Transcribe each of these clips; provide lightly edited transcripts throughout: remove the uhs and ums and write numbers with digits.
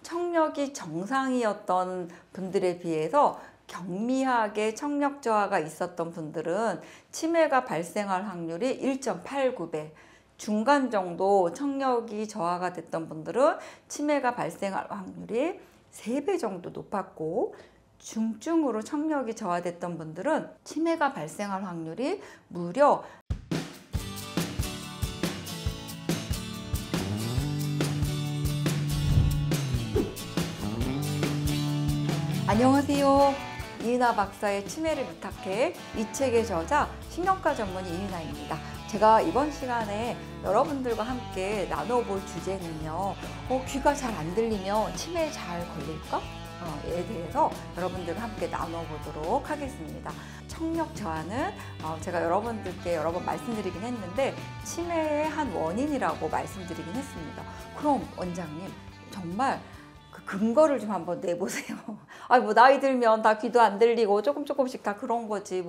청력이 정상이었던 분들에 비해서 경미하게 청력 저하가 있었던 분들은 치매가 발생할 확률이 1.89배, 중간 정도 청력이 저하가 됐던 분들은 치매가 발생할 확률이 3배 정도 높았고, 중증으로 청력이 저하됐던 분들은 치매가 발생할 확률이 무려 안녕하세요. 이은하 박사의 치매를 부탁해, 이 책의 저자 신경과 전문의 이은하입니다. 제가 이번 시간에 여러분들과 함께 나눠볼 주제는요, 귀가 잘 안 들리면 치매에 잘 걸릴까? 에 대해서 여러분들과 함께 나눠보도록 하겠습니다. 청력 저하는 제가 여러분들께 여러 번 말씀드리긴 했는데 치매의 한 원인이라고 말씀드리긴 했습니다. 그럼 원장님, 정말 그 근거를 좀 한번 내보세요. 뭐 나이 들면 다 귀도 안 들리고 조금씩 다 그런 거지,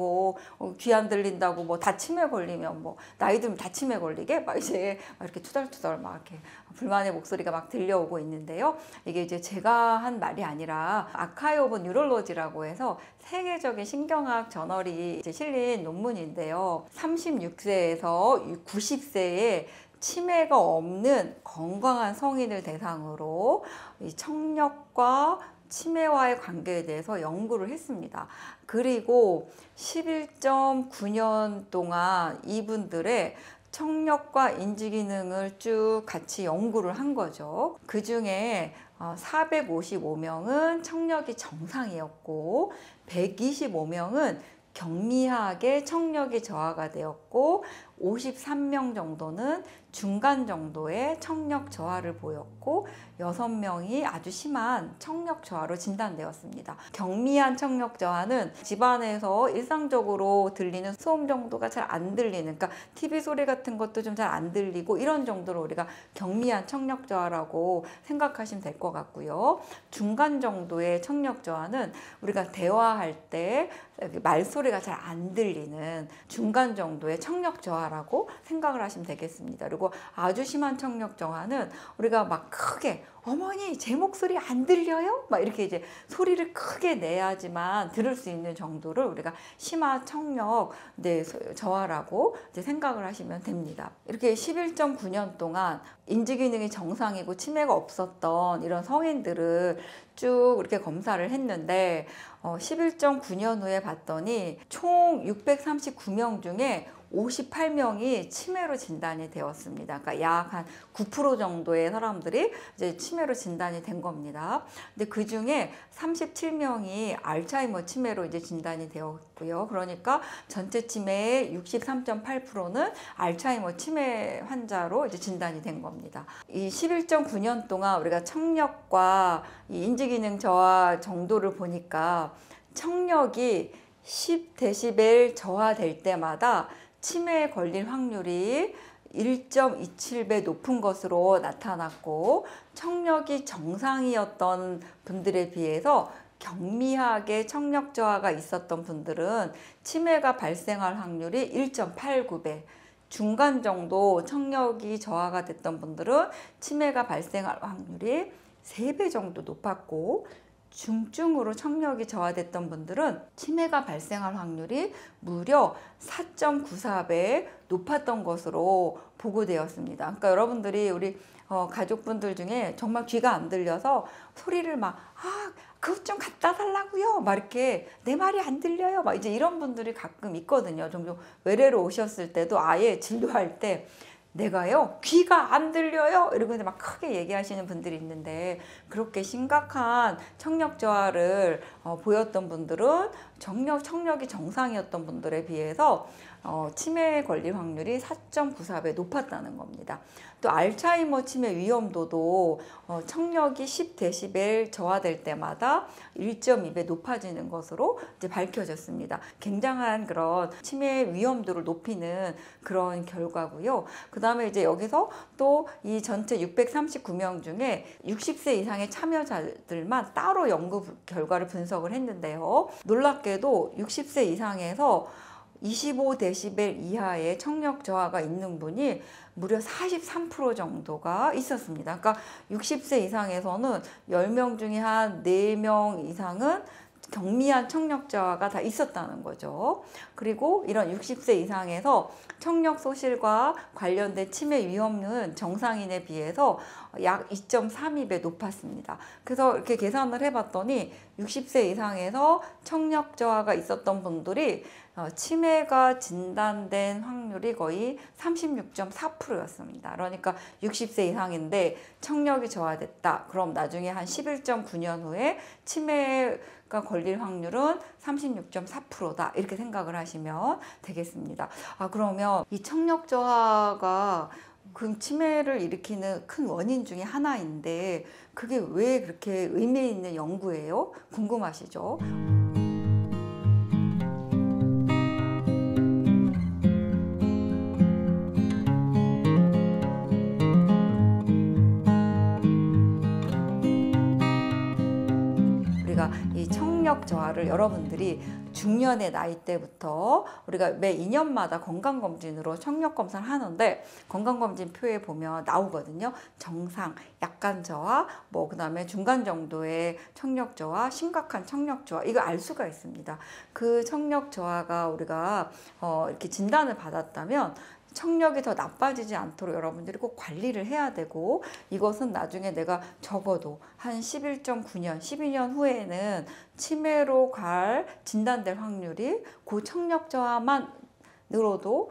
귀 안 들린다고 다 치매 걸리면 나이 들면 다 치매 걸리게 이제 이렇게 투덜투덜 이렇게 불만의 목소리가 막 들려오고 있는데요. 이게 이제 제가 한 말이 아니라 아카이브 오브 뉴럴로지라고 해서 세계적인 신경학 저널이 이제 실린 논문인데요. 36세에서 90세에 치매가 없는 건강한 성인을 대상으로 이 청력과 치매와의 관계에 대해서 연구를 했습니다. 그리고 11.9년 동안 이분들의 청력과 인지기능을 쭉 같이 연구를 한 거죠. 그 중에 455명은 청력이 정상이었고 125명은 경미하게 청력이 저하가 되었고 53명 정도는 중간 정도의 청력 저하를 보였고 6명이 아주 심한 청력 저하로 진단되었습니다. 경미한 청력 저하는 집안에서 일상적으로 들리는 소음 정도가 잘 안 들리는, 그러니까 TV 소리 같은 것도 좀 잘 안 들리고 이런 정도로 우리가 경미한 청력 저하라고 생각하시면 될 것 같고요. 중간 정도의 청력 저하는 우리가 대화할 때 말소리가 잘 안 들리는 중간 정도의 청력 저하라고 생각을 하시면 되겠습니다. 그리고 아주 심한 청력 저하는 우리가 크게 어머니 제 목소리 안 들려요? 이렇게 이제 소리를 크게 내야지만 들을 수 있는 정도를 우리가 심한 청력 저하라고 이제 생각을 하시면 됩니다. 이렇게 11.9년 동안 인지기능이 정상이고 치매가 없었던 이런 성인들을 쭉 이렇게 검사를 했는데 11.9년 후에 봤더니 총 639명 중에 58명이 치매로 진단이 되었습니다. 그러니까 약 한 9% 정도의 사람들이 이제 치매로 진단이 된 겁니다. 근데 그 중에 37명이 알츠하이머 치매로 이제 진단이 되었고요. 그러니까 전체 치매의 63.8%는 알츠하이머 치매 환자로 이제 진단이 된 겁니다. 이 11.9년 동안 우리가 청력과 이 인지기능 저하 정도를 보니까 청력이 10dB 저하될 때마다 치매에 걸릴 확률이 1.27배 높은 것으로 나타났고, 청력이 정상이었던 분들에 비해서 경미하게 청력 저하가 있었던 분들은 치매가 발생할 확률이 1.89배, 중간 정도 청력이 저하가 됐던 분들은 치매가 발생할 확률이 3배 정도 높았고, 중증으로 청력이 저하됐던 분들은 치매가 발생할 확률이 무려 4.94배 높았던 것으로 보고되었습니다. 그러니까 여러분들이 우리 가족분들 중에 정말 귀가 안 들려서 소리를 그것 좀 갖다 달라고요, 이렇게 내 말이 안 들려요, 이제 이런 분들이 가끔 있거든요. 종종 외래로 오셨을 때도 아예 진료할 때 내가요 귀가 안 들려요 이러고 막 크게 얘기하시는 분들이 있는데, 그렇게 심각한 청력 저하를 보였던 분들은 청력이 정상이었던 분들에 비해서 치매에 걸릴 확률이 4.94배 높았다는 겁니다. 또 알츠하이머 치매 위험도도 청력이 10dB 저하될 때마다 1.2배 높아지는 것으로 이제 밝혀졌습니다. 굉장한 그런 치매 위험도를 높이는 그런 결과고요. 그 다음에 이제 여기서 또 이 전체 639명 중에 60세 이상의 참여자들만 따로 연구 결과를 분석을 했는데요. 놀랍게도 60세 이상에서 25데시벨 이하의 청력 저하가 있는 분이 무려 43% 정도가 있었습니다. 그러니까 60세 이상에서는 10명 중에 한 4명 이상은 경미한 청력 저하가 다 있었다는 거죠. 그리고 이런 60세 이상에서 청력 소실과 관련된 치매 위험률은 정상인에 비해서 약 2.32배 높았습니다. 그래서 이렇게 계산을 해봤더니 60세 이상에서 청력 저하가 있었던 분들이 치매가 진단된 확률이 거의 36.4%였습니다. 그러니까 60세 이상인데 청력이 저하됐다. 그럼 나중에 한 11.9년 후에 치매가 걸릴 확률은 36.4%다. 이렇게 생각을 하시면 되겠습니다. 그러면 이 청력 저하가 그 치매를 일으키는 큰 원인 중에 하나인데 그게 왜 그렇게 의미 있는 연구예요? 궁금하시죠? 이 청력 저하를 여러분들이 중년의 나이 때부터 우리가 매 2년마다 건강검진으로 청력 검사를 하는데 건강검진 표에 보면 나오거든요. 정상, 약간 저하, 그 다음에 중간 정도의 청력 저하, 심각한 청력 저하, 이거 알 수가 있습니다. 그 청력 저하가 우리가 이렇게 진단을 받았다면 청력이 더 나빠지지 않도록 여러분들이 꼭 관리를 해야 되고, 이것은 나중에 내가 적어도 한 11.9년, 12년 후에는 치매로 진단될 확률이 그 청력 저하만 늘어도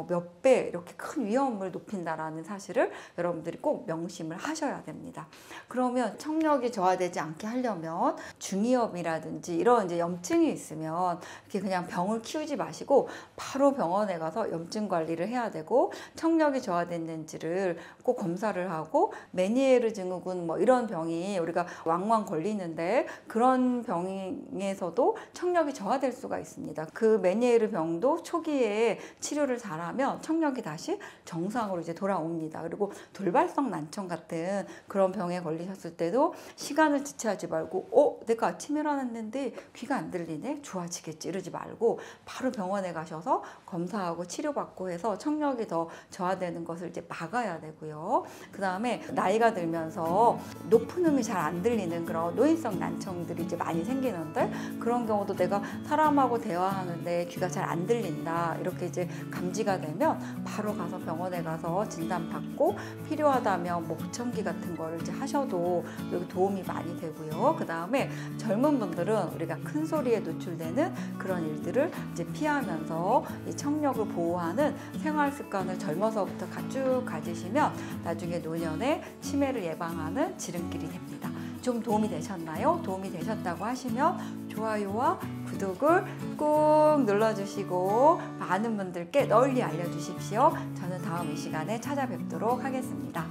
몇 배 이렇게 큰 위험을 높인다라는 사실을 여러분들이 꼭 명심을 하셔야 됩니다. 그러면 청력이 저하되지 않게 하려면 중이염이라든지 이런 이제 염증이 있으면 이렇게 그냥 병을 키우지 마시고 바로 병원에 가서 염증 관리를 해야 되고, 청력이 저하됐는지를 꼭 검사를 하고, 메니에르 증후군 이런 병이 우리가 왕왕 걸리는데 그런 병에서도 청력이 저하될 수가 있습니다. 그 메니에르 병도 초기에 치료를 잘하면 청력이 다시 정상으로 이제 돌아옵니다. 그리고 돌발성 난청 같은 그런 병에 걸리셨을 때도 시간을 지체하지 말고 내가 치매를 했는데 귀가 안 들리네? 좋아지겠지 이러지 말고 바로 병원에 가셔서 검사하고 치료받고 해서 청력이 더 저하되는 것을 이제 막아야 되고요. 그 다음에 나이가 들면서 높은 음이 잘 안 들리는 그런 노인성 난청들이 이제 많이 생기는데, 그런 경우도 내가 사람하고 대화하는데 귀가 잘 안 들린다 이렇게 이제 감지가 되면 바로 가서 병원에 가서 진단받고 필요하다면 보청기 같은 거를 이제 하셔도 여기 도움이 많이 되고요. 그 다음에 젊은 분들은 우리가 큰 소리에 노출되는 그런 일들을 이제 피하면서 이 청력을 보호하는 생활 습관을 젊어서부터 쭉 가지시면 나중에 노년에 치매를 예방하는 지름길이 됩니다. 좀 도움이 되셨나요? 도움이 되셨다고 하시면 좋아요와 구독을 꾹 눌러주시고 많은 분들께 널리 알려주십시오. 저는 다음 이 시간에 찾아뵙도록 하겠습니다.